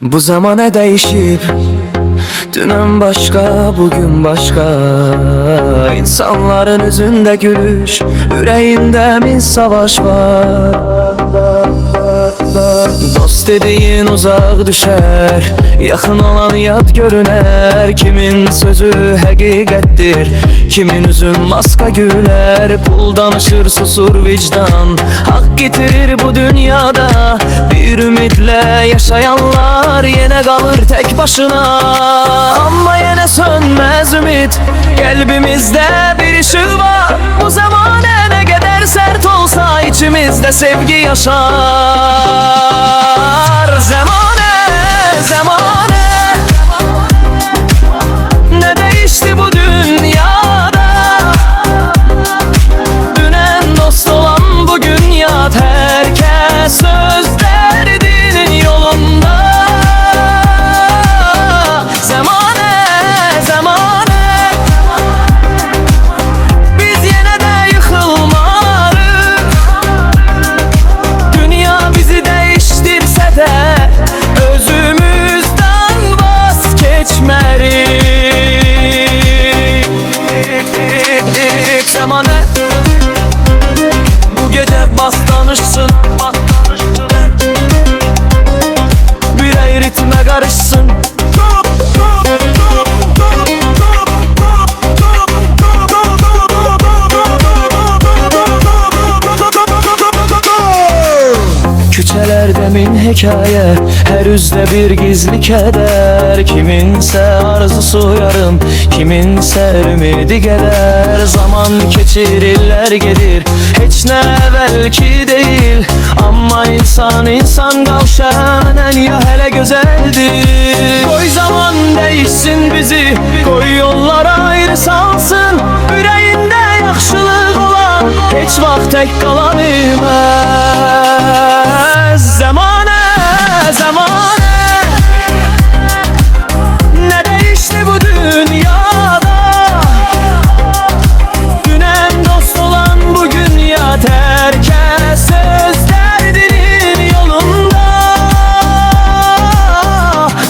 Bu zamana değişip dünden başka, bugün başka. İnsanların yüzünde gülüş, yüreğinde bin savaş var. Dost dediğin uzak düşer, yakın olan yad görüner. Kimin sözü hakikattir, kimin üzüm maska güler. Pul danışır susur vicdan, hak getirir bu dünyada. Bir ümitle yaşayanlar yine kalır tek başına. Ama yine sönmez ümit, kalbimizde bir ışık var. Bu zamane ne kadar sert olsa içimizde sevgi yaşar. Zamane, zamane, ne değişti bu dünyada? Dünen dost olan bugün yat. Herkes söz derdinin yolunda. Zamane, zamane, biz yine de yıkılmarız. Dünya bizi değiştirse de özümüzden vazgeçmerik. Zamane, bu gece bas danışsın, birey ritme karışsın. Küçelerde min hikaye, her yüzde bir gizli keder. Kiminse arzusu yarım, kiminse ümidi gelir. Zaman geçirirler gelir, hiç ne evvelki değil. Ama insan kavşağının ya hele güzeldir. Koy zaman değişsin bizi, koy yollar ayrı salsın. Yüreğinde yaxşılık olan hiç vaxt tek kalan bilmez. Zamane, zamane, ne değişti bu dünyada? Dünen dost olan bugün yat. Herkes söz derdinin yolunda.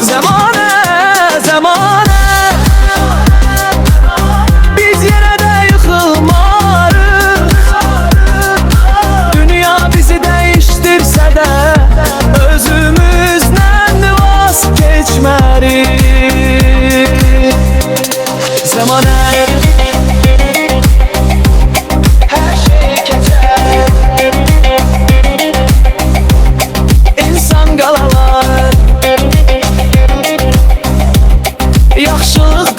Zamane, zamane, biz yine de yıkılmarız. Dünya bizi değiştirse de özümüzden vazgeçmerik. Zamane, her şey geçer, İnsan qalalar, yaxşılıq